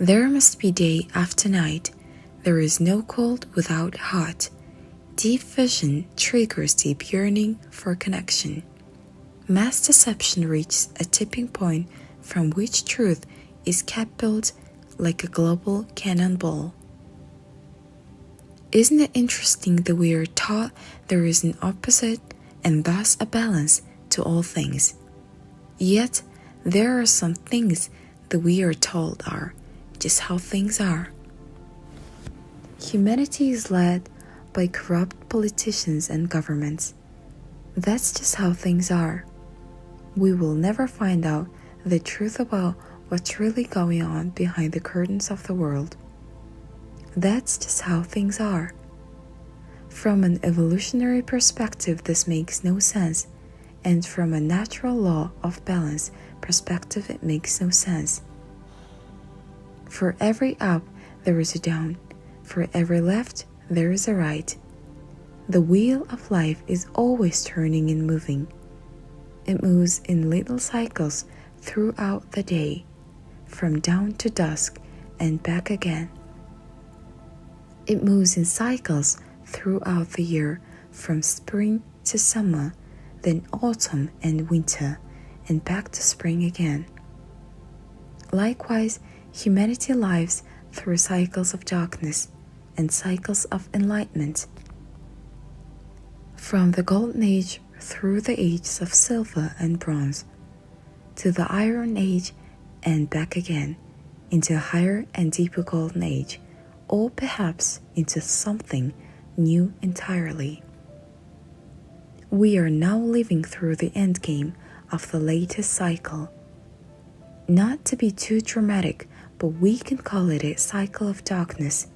There must be day after night. There is no cold without hot. Deep vision triggers deep yearning for connection. Mass deception reaches a tipping point from which truth is catapulted like a global cannonball. Isn't it interesting that we are taught there is an opposite and thus a balance to all things? Yet, there are some things that we are told are just how things are. Humanity is led by corrupt politicians and governments. That's just how things are. We will never find out the truth about what's really going on behind the curtains of the world. That's just how things are. From an evolutionary perspective, this makes no sense, and from a natural law of balance perspective, it makes no sense. For every up, there is a down. For every left, there is a right. The wheel of life is always turning and moving. It moves in little cycles throughout the day, from dawn to dusk and back again. It moves in cycles throughout the year, from spring to summer, then autumn and winter, and back to spring again. Likewise, humanity lives through cycles of darkness and cycles of enlightenment. From the Golden Age through the ages of silver and bronze, to the Iron Age and back again, into a higher and deeper Golden Age, or perhaps into something new entirely. We are now living through the endgame of the latest cycle. Not to be too dramatic, but we can call it a cycle of darkness.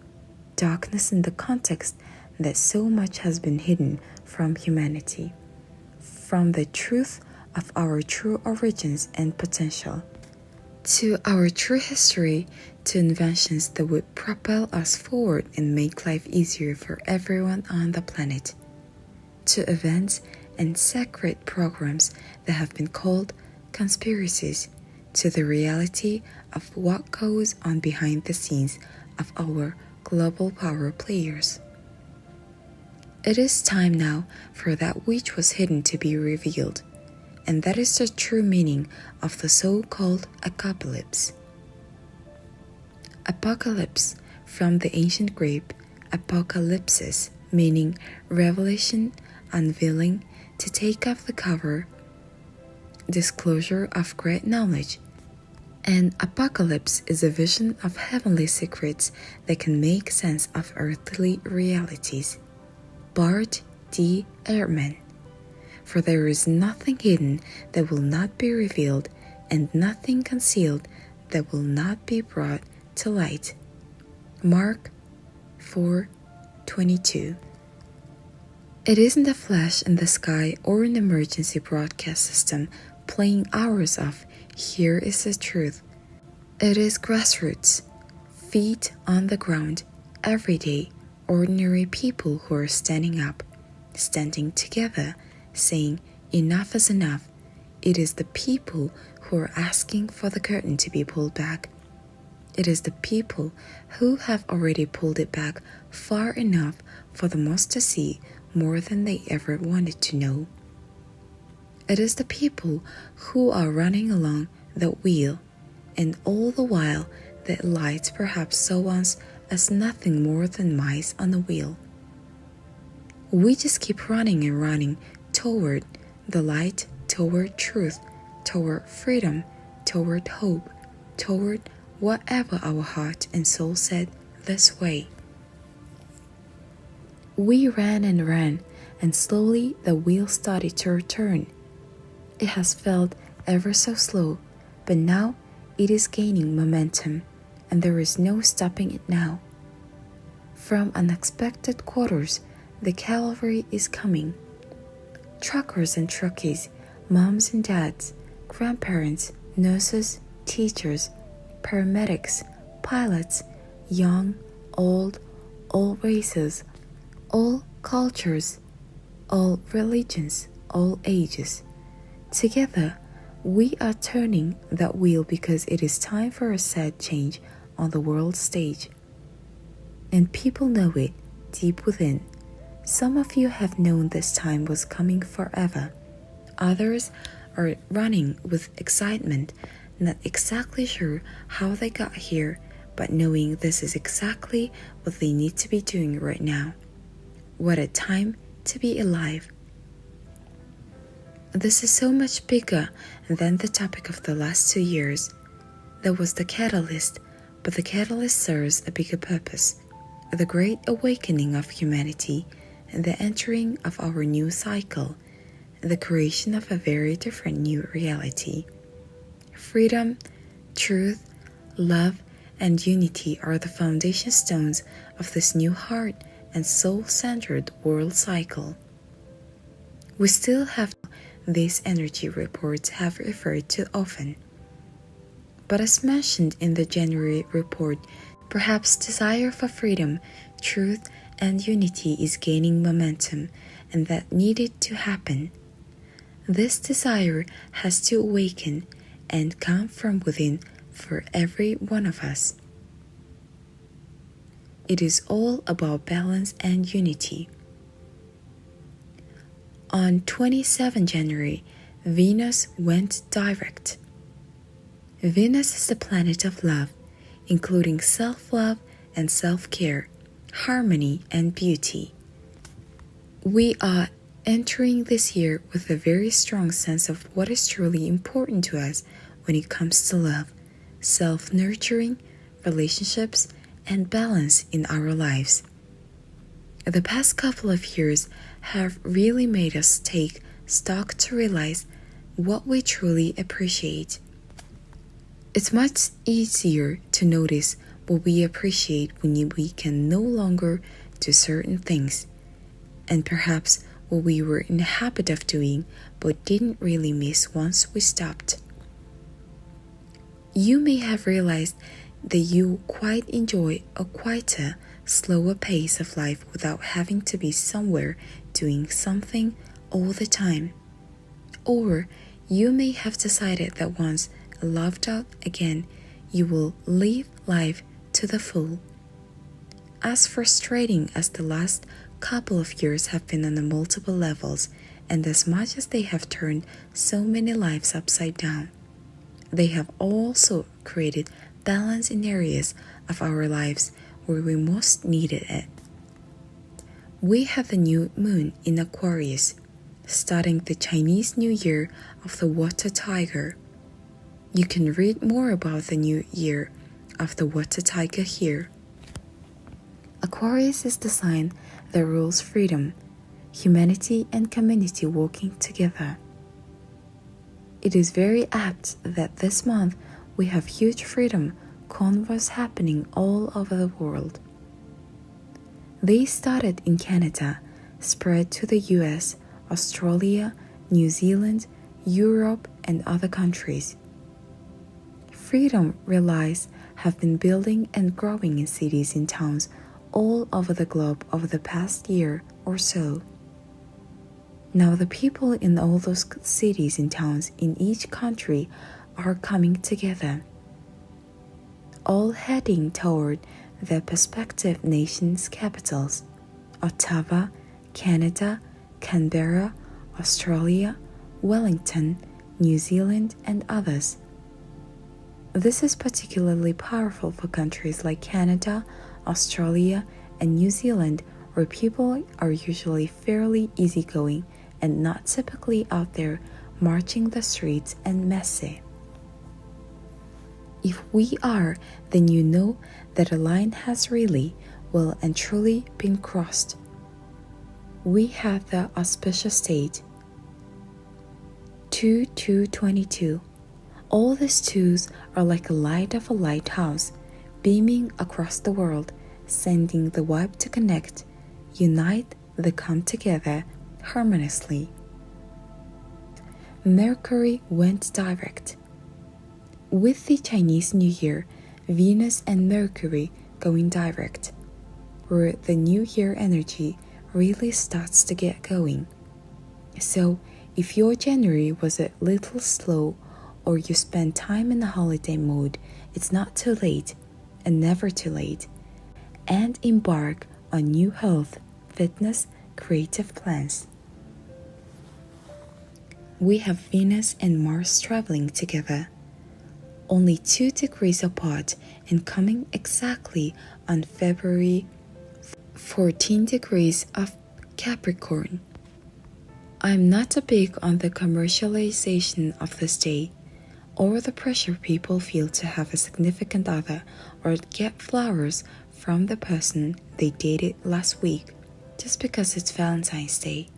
Darkness in the context that so much has been hidden from humanity, from the truth of our true origins and potential, to our true history, to inventions that would propel us forward and make life easier for everyone on the planet, to events and sacred programs that have been called conspiracies, to the reality of what goes on behind the scenes of our global power players. It is time now for that which was hidden to be revealed, and that is the true meaning of the so-called apocalypse. Apocalypse, from the ancient Greek apocalypsis, meaning revelation, unveiling, to take off the cover, disclosure of great knowledge. And apocalypse is a vision of heavenly secrets that can make sense of earthly realities. Bart D. Ehrman. For there is nothing hidden that will not be revealed, and nothing concealed that will not be brought to light. Mark 4:22. It isn't a flash in the sky or an emergency broadcast system playing hours of "Here is the truth." It is grassroots, feet on the ground, everyday, ordinary people who are standing up, standing together, saying enough is enough. It is the people who are asking for the curtain to be pulled back. It is the people who have already pulled it back far enough for the most to see more than they ever wanted to know. It is the people who are running along the wheel, and all the while the elites perhaps saw us as nothing more than mice on a wheel. We just keep running and running toward the light, toward truth, toward freedom, toward hope, toward whatever our heart and soul said this way. We ran, and slowly the wheel started to return. It has felt ever so slow, but now it is gaining momentum, and there is no stopping it now. From unexpected quarters, the cavalry is coming. Truckers and truckies, moms and dads, grandparents, nurses, teachers, paramedics, pilots, young, old, all races, all cultures, all religions, all ages. Together, we are turning that wheel because it is time for a sad change on the world stage. And people know it deep within. Some of you have known this time was coming forever. Others are running with excitement, not exactly sure how they got here, but knowing this is exactly what they need to be doing right now. What a time to be alive. This is so much bigger than the topic of the last 2 years. That was the catalyst, but the catalyst serves a bigger purpose. The great awakening of humanity and the entering of our new cycle, the creation of a very different new reality. Freedom, truth, love, and unity are the foundation stones of this new heart and soul-centered world cycle. We still have these energy reports have referred to often. But as mentioned in the January report, perhaps desire for freedom, truth, and unity is gaining momentum, and that needed to happen. This desire has to awaken and come from within for every one of us. It is all about balance and unity. On 27 January, Venus went direct. Venus is the planet of love, including self-love and self-care, harmony and beauty. We are entering this year with a very strong sense of what is truly important to us when it comes to love, self-nurturing, relationships, and balance in our lives. The past couple of years have really made us take stock to realize what we truly appreciate. It's much easier to notice what we appreciate when we can no longer do certain things, and perhaps what we were in the habit of doing but didn't really miss once we stopped. You may have realized that you quite enjoy a quieter, slower pace of life without having to be somewhere doing something all the time. Or you may have decided that once loved out again, you will live life to the full. As frustrating as the last couple of years have been on the multiple levels, and as much as they have turned so many lives upside down, they have also created balance in areas of our lives where we most needed it. We have the new moon in Aquarius, starting the Chinese New Year of the Water Tiger. You can read more about the new year of the Water Tiger here. Aquarius is the sign that rules freedom, humanity, and community working together. It is very apt that this month we have huge freedom convoys happening all over the world. They started in Canada, spread to the US, Australia, New Zealand, Europe, and other countries. Freedom rallies have been building and growing in cities and towns all over the globe over the past year or so. Now the people in all those cities and towns in each country are coming together, all heading toward their prospective nations' capitals: Ottawa, Canada, Canberra, Australia, Wellington, New Zealand, and others. This is particularly powerful for countries like Canada, Australia, and New Zealand, where people are usually fairly easygoing and not typically out there marching the streets and messy. If we are, then you know that a line has really, well and truly been crossed. We have the auspicious date 2/2/22. All these twos are like a light of a lighthouse, beaming across the world, sending the vibe to connect, unite, they come together harmoniously. Mercury went direct. With the Chinese New Year, Venus and Mercury going direct, where the New Year energy really starts to get going. So, if your January was a little slow or you spent time in the holiday mode, it's not too late. and never too late, and embark on new health, fitness, creative plans. We have Venus and Mars traveling together, only 2 degrees apart and coming exactly on February 14 degrees of Capricorn. I'm not big on the commercialization of this day, or the pressure people feel to have a significant other or get flowers from the person they dated last week just because it's Valentine's Day.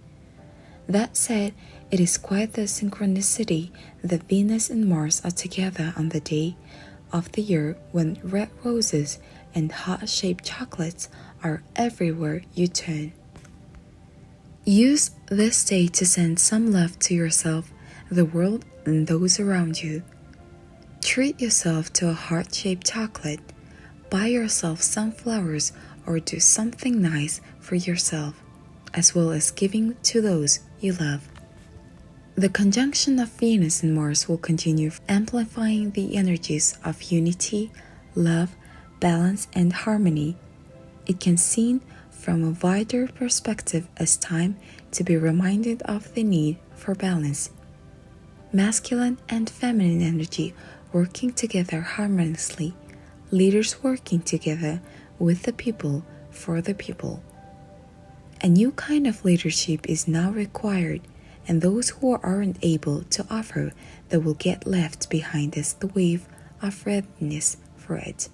That said, it is quite the synchronicity that Venus and Mars are together on the day of the year when red roses and heart-shaped chocolates are everywhere you turn. Use this day to send some love to yourself, the world, and those around you. Treat yourself to a heart-shaped chocolate, buy yourself some flowers, or do something nice for yourself, as well as giving to those you love. The conjunction of Venus and Mars will continue amplifying the energies of unity, love, balance, and harmony. It can be seen from a wider perspective as time to be reminded of the need for balance. Masculine and feminine energy working together harmoniously, leaders working together with the people for the people. A new kind of leadership is now required, and those who aren't able to offer that will get left behind as the wave of readiness for it,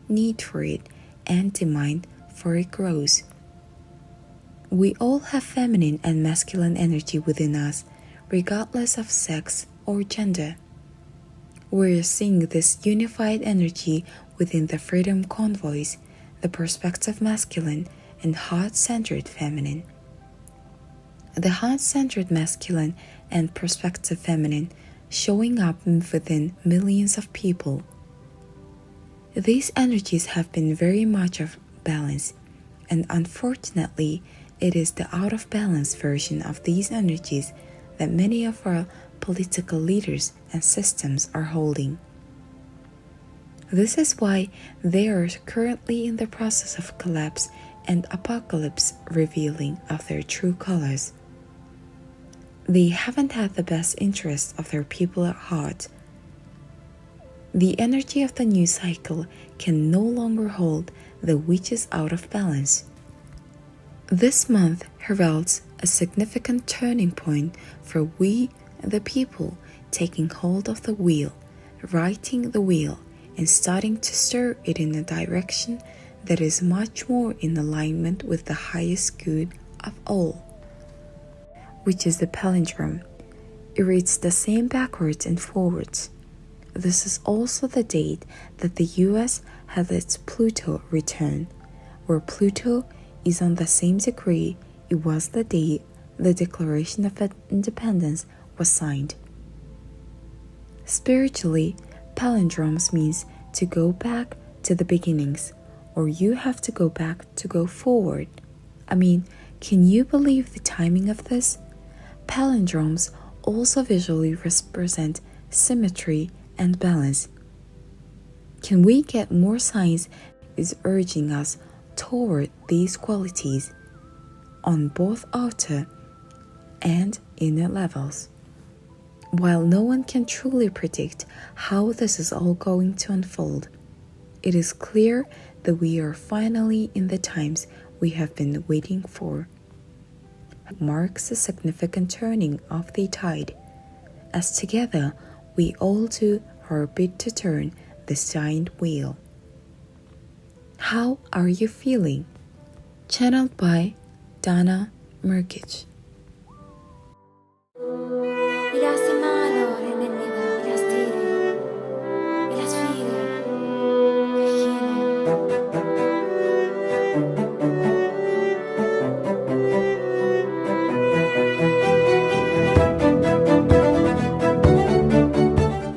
need for it, and demand for it grows. We all have feminine and masculine energy within us, regardless of sex or gender. We're seeing this unified energy within the Freedom Convoys, the Perspective Masculine and Heart-Centered Feminine. The Heart-Centered Masculine and Perspective Feminine showing up within millions of people. These energies have been very much of balance, and unfortunately, it is the out-of-balance version of these energies that many of our political leaders and systems are holding. This is why they are currently in the process of collapse and apocalypse revealing of their true colors. They haven't had the best interests of their people at heart. The energy of the new cycle can no longer hold the witches out of balance. This month heralds a significant turning point for we, the people, taking hold of the wheel, righting the wheel, and starting to stir it in a direction that is much more in alignment with the highest good of all, which is the palindrome. It reads the same backwards and forwards. This is also the date that the US had its Pluto return, where Pluto is on the same degree it was the date the Declaration of Independence was signed. Spiritually, palindromes means to go back to the beginnings, or you have to go back to go forward. I mean, can you believe the timing of this? Palindromes also visually represent symmetry and balance. Can we get more signs is urging us toward these qualities on both outer and inner levels? While no one can truly predict how this is all going to unfold, it is clear that we are finally in the times we have been waiting for. It marks a significant turning of the tide, as together we all do our bit to turn this giant wheel. How are you feeling? Channeled by Dana Mrkic.